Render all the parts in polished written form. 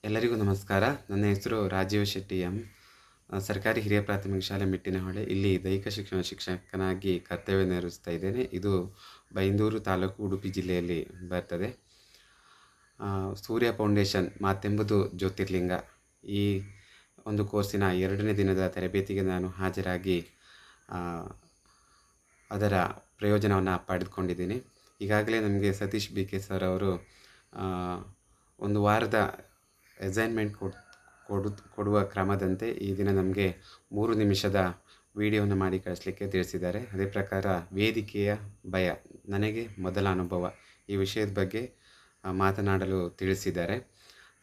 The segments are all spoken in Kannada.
ಎಲ್ಲರಿಗೂ ನಮಸ್ಕಾರ. ನನ್ನ ಹೆಸರು ರಾಜೀವ್ ಶೆಟ್ಟಿ ಎಂ. ಸರ್ಕಾರಿ ಹಿರಿಯ ಪ್ರಾಥಮಿಕ ಶಾಲೆ ಮಿಟ್ಟಿನಹೊಳೆ ಇಲ್ಲಿ ದೈಹಿಕ ಶಿಕ್ಷಣ ಶಿಕ್ಷಕನಾಗಿ ಕರ್ತವ್ಯ ನಿರ್ವಹಿಸ್ತಾ ಇದ್ದೇನೆ. ಇದು ಬೈಂದೂರು ತಾಲೂಕು, ಉಡುಪಿ ಜಿಲ್ಲೆಯಲ್ಲಿ ಬರ್ತದೆ. ಸೂರ್ಯ ಫೌಂಡೇಶನ್ ಮಾತೆಂಬುದು ಜ್ಯೋತಿರ್ಲಿಂಗ ಈ ಒಂದು ಕೋರ್ಸಿನ 2ನೇ ದಿನದ ತರಬೇತಿಗೆ ನಾನು ಹಾಜರಾಗಿ ಅದರ ಪ್ರಯೋಜನವನ್ನು ಪಡೆದುಕೊಂಡಿದ್ದೀನಿ. ಈಗಾಗಲೇ ನಮಗೆ ಸತೀಶ್ BK ಸರ್ ಅವರು ಒಂದು ವಾರದ ಅಸೈನ್ಮೆಂಟ್ ಕೊಡುವ ಕ್ರಮದಂತೆ ಈ ದಿನ ನಮಗೆ 3 ನಿಮಿಷದ ವಿಡಿಯೋವನ್ನು ಮಾಡಿ ಕಳಿಸ್ಲಿಕ್ಕೆ ತಿಳಿಸಿದ್ದಾರೆ. ಅದೇ ಪ್ರಕಾರ ವೇದಿಕೆಯ ಭಯ, ನನಗೆ ಮೊದಲ ಅನುಭವ, ಈ ವಿಷಯದ ಬಗ್ಗೆ ಮಾತನಾಡಲು ತಿಳಿಸಿದ್ದಾರೆ.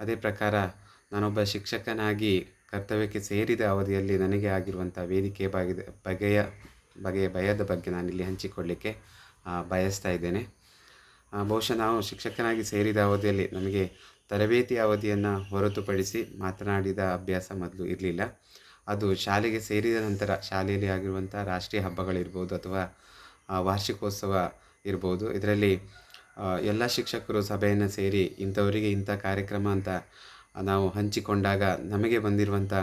ಅದೇ ಪ್ರಕಾರ ನಾನೊಬ್ಬ ಶಿಕ್ಷಕನಾಗಿ ಕರ್ತವ್ಯಕ್ಕೆ ಸೇರಿದ ಅವಧಿಯಲ್ಲಿ ನನಗೆ ಆಗಿರುವಂಥ ವೇದಿಕೆಯ ಬಗೆಯ ಭಯದ ಬಗ್ಗೆ ನಾನಿಲ್ಲಿ ಹಂಚಿಕೊಳ್ಳಲಿಕ್ಕೆ ಬಯಸ್ತಾ ಇದ್ದೇನೆ. ಬಹುಶಃ ನಾವು ಶಿಕ್ಷಕನಾಗಿ ಸೇರಿದ ಅವಧಿಯಲ್ಲಿ ನಮಗೆ ತರಬೇತಿ ಅವಧಿಯನ್ನು ಹೊರತುಪಡಿಸಿ ಮಾತನಾಡಿದ ಅಭ್ಯಾಸ ಮೊದಲು ಇರಲಿಲ್ಲ. ಅದು ಶಾಲೆಗೆ ಸೇರಿದ ನಂತರ ಶಾಲೆಯಲ್ಲಿ ಆಗಿರುವಂಥ ರಾಷ್ಟ್ರೀಯ ಹಬ್ಬಗಳಿರ್ಬೋದು ಅಥವಾ ವಾರ್ಷಿಕೋತ್ಸವ ಇರ್ಬೋದು, ಇದರಲ್ಲಿ ಎಲ್ಲ ಶಿಕ್ಷಕರು ಸಭೆಯನ್ನು ಸೇರಿ ಇಂಥವರಿಗೆ ಇಂಥ ಕಾರ್ಯಕ್ರಮ ಅಂತ ನಾವು ಹಂಚಿಕೊಂಡಾಗ ನಮಗೆ ಬಂದಿರುವಂಥ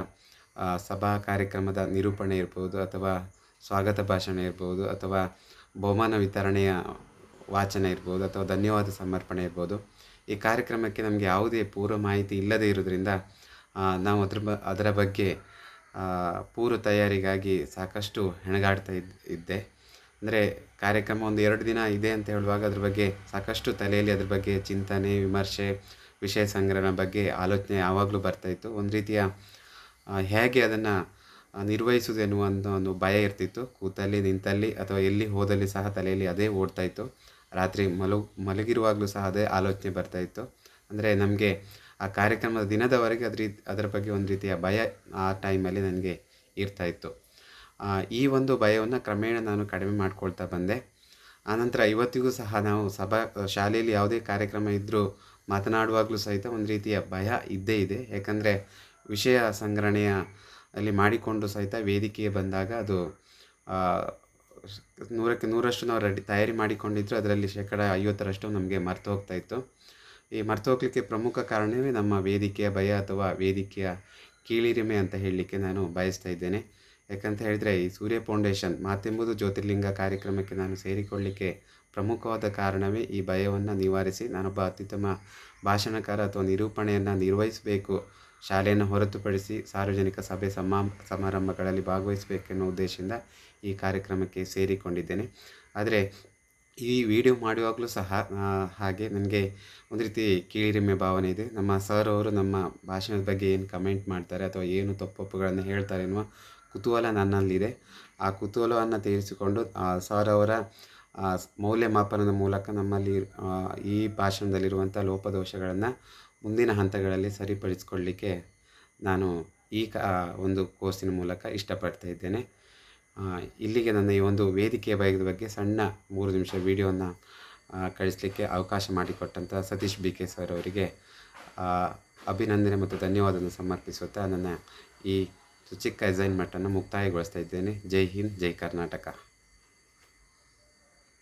ಸಭಾ ಕಾರ್ಯಕ್ರಮದ ನಿರೂಪಣೆ ಇರ್ಬೋದು ಅಥವಾ ಸ್ವಾಗತ ಭಾಷಣ ಇರ್ಬೋದು ಅಥವಾ ಬಹುಮಾನ ವಿತರಣೆಯ ವಾಚನ ಇರ್ಬೋದು ಅಥವಾ ಧನ್ಯವಾದ ಸಮರ್ಪಣೆ ಇರ್ಬೋದು, ಈ ಕಾರ್ಯಕ್ರಮಕ್ಕೆ ನಮಗೆ ಯಾವುದೇ ಪೂರ್ವ ಮಾಹಿತಿ ಇಲ್ಲದೇ ಇರೋದ್ರಿಂದ ನಾವು ಅದರ ಬಗ್ಗೆ ಪೂರ್ವ ತಯಾರಿಗಾಗಿ ಸಾಕಷ್ಟು ಹೆಣಗಾಡ್ತಾ ಇದ್ದೆ. ಅಂದರೆ ಕಾರ್ಯಕ್ರಮ ಒಂದು 2 ದಿನ ಇದೆ ಅಂತ ಹೇಳುವಾಗ ಅದ್ರ ಬಗ್ಗೆ ಸಾಕಷ್ಟು ತಲೆಯಲ್ಲಿ ಅದ್ರ ಬಗ್ಗೆ ಚಿಂತನೆ, ವಿಮರ್ಶೆ, ವಿಷಯ ಸಂಗ್ರಹಣ ಬಗ್ಗೆ ಆಲೋಚನೆ ಯಾವಾಗಲೂ ಬರ್ತಾಯಿತ್ತು. ಒಂದು ರೀತಿಯ ಹೇಗೆ ಅದನ್ನು ನಿರ್ವಹಿಸುವುದು ಎನ್ನುವಂಥ ಒಂದು ಭಯ ಇರ್ತಿತ್ತು. ಕೂತಲ್ಲಿ, ನಿಂತಲ್ಲಿ ಅಥವಾ ಎಲ್ಲಿ ಹೋದಲ್ಲಿ ಸಹ ತಲೆಯಲ್ಲಿ ಅದೇ ಓಡ್ತಾಯಿತ್ತು. ರಾತ್ರಿ ಮಲಗಿರುವಾಗಲೂ ಸಹ ಅದೇ ಆಲೋಚನೆ ಬರ್ತಾಯಿತ್ತು. ಅಂದರೆ ನಮಗೆ ಆ ಕಾರ್ಯಕ್ರಮದ ದಿನದವರೆಗೆ ಅದರ ಬಗ್ಗೆ ಒಂದು ರೀತಿಯ ಭಯ ಆ ಟೈಮಲ್ಲಿ ನನಗೆ ಇರ್ತಾಯಿತ್ತು. ಈ ಒಂದು ಭಯವನ್ನು ಕ್ರಮೇಣ ನಾನು ಕಡಿಮೆ ಮಾಡ್ಕೊಳ್ತಾ ಬಂದೆ. ಆನಂತರ ಇವತ್ತಿಗೂ ಸಹ ನಾವು ಶಾಲೆಯಲ್ಲಿ ಯಾವುದೇ ಕಾರ್ಯಕ್ರಮ ಇದ್ದರೂ ಮಾತನಾಡುವಾಗಲೂ ಸಹಿತ ಒಂದು ರೀತಿಯ ಭಯ ಇದ್ದೇ ಇದೆ. ಯಾಕಂದರೆ ವಿಷಯ ಸಂಗ್ರಹಣೆಯ ಅಲ್ಲಿ ಮಾಡಿಕೊಂಡು ಸಹಿತ ವೇದಿಕೆಗೆ ಬಂದಾಗ ಅದು 100ಕ್ಕೆ 100ರಷ್ಟು ನಾವು ತಯಾರಿ ಮಾಡಿಕೊಂಡಿದ್ರು ಅದರಲ್ಲಿ 50% ನಮಗೆ ಮರೆತು ಹೋಗ್ತಾಯಿತ್ತು. ಈ ಮರೆತು ಹೋಗಲಿಕ್ಕೆ ಪ್ರಮುಖ ಕಾರಣವೇ ನಮ್ಮ ವೇದಿಕೆಯ ಭಯ ಅಥವಾ ವೇದಿಕೆಯ ಕೀಳಿರಿಮೆ ಅಂತ ಹೇಳಲಿಕ್ಕೆ ನಾನು ಬಯಸ್ತಾ ಇದ್ದೇನೆ. ಯಾಕಂತ ಹೇಳಿದರೆ ಈ ಸೂರ್ಯ ಫೌಂಡೇಶನ್ ಮಾತೆಂಬುದು ಜ್ಯೋತಿರ್ಲಿಂಗ ಕಾರ್ಯಕ್ರಮಕ್ಕೆ ನಾನು ಸೇರಿಕೊಳ್ಳಲಿಕ್ಕೆ ಪ್ರಮುಖವಾದ ಕಾರಣವೇ ಈ ಭಯವನ್ನು ನಿವಾರಿಸಿ ನಾನೊಬ್ಬ ಅತ್ಯುತ್ತಮ ಭಾಷಣಕಾರ ಅಥವಾ ನಿರೂಪಣೆಯನ್ನು ನಿರ್ವಹಿಸಬೇಕು, ಶಾಲೆಯನ್ನು ಹೊರತುಪಡಿಸಿ ಸಾರ್ವಜನಿಕ ಸಭೆ ಸಮಾರಂಭಗಳಲ್ಲಿ ಭಾಗವಹಿಸಬೇಕೆನ್ನೋ ಉದ್ದೇಶದಿಂದ ಈ ಕಾರ್ಯಕ್ರಮಕ್ಕೆ ಸೇರಿಕೊಂಡಿದ್ದೇನೆ. ಆದರೆ ಈ ವಿಡಿಯೋ ಮಾಡುವಾಗಲೂ ಸಹ ಹಾಗೆ ನನಗೆ ಒಂದು ರೀತಿ ಕೀಳಿರಿಮೆ ಭಾವನೆ ಇದೆ. ನಮ್ಮ ಸರ್ ಅವರು ನಮ್ಮ ಭಾಷಣದ ಬಗ್ಗೆ ಏನು ಕಮೆಂಟ್ ಮಾಡ್ತಾರೆ ಅಥವಾ ಏನು ತಪ್ಪೊಪ್ಪುಗಳನ್ನು ಹೇಳ್ತಾರೆ ಎನ್ನುವ ಕುತೂಹಲ ನನ್ನಲ್ಲಿದೆ. ಆ ಕುತೂಹಲವನ್ನು ತೀರಿಸಿಕೊಂಡು ಸರ್ ಅವರ ಮೌಲ್ಯಮಾಪನದ ಮೂಲಕ ನಮ್ಮಲ್ಲಿ ಈ ಭಾಷಣದಲ್ಲಿರುವಂಥ ಲೋಪದೋಷಗಳನ್ನು ಮುಂದಿನ ಹಂತಗಳಲ್ಲಿ ಸರಿಪಡಿಸಿಕೊಳ್ಳಲಿಕ್ಕೆ ನಾನು ಈ ಒಂದು ಕೋರ್ಸಿನ ಮೂಲಕ ಇಷ್ಟಪಡ್ತಾ ಇದ್ದೇನೆ. ಇಲ್ಲಿಗೆ ನನ್ನ ಈ ಒಂದು ವೇದಿಕೆಯ ಭಯದ ಬಗ್ಗೆ ಸಣ್ಣ 3 ನಿಮಿಷ ವಿಡಿಯೋವನ್ನು ಕಳಿಸಲಿಕ್ಕೆ ಅವಕಾಶ ಮಾಡಿಕೊಟ್ಟಂಥ ಸತೀಶ್ BK ಸರ್ ಅವರಿಗೆ ಅಭಿನಂದನೆ ಮತ್ತು ಧನ್ಯವಾದವನ್ನು ಸಮರ್ಪಿಸುತ್ತಾ ನನ್ನ ಈ ಚಿಕ್ಕ ಅಸೈನ್ಮೆಂಟನ್ನು ಮುಕ್ತಾಯಗೊಳಿಸ್ತಾ ಇದ್ದೇನೆ. ಜೈ ಹಿಂದ್, ಜೈ ಕರ್ನಾಟಕ.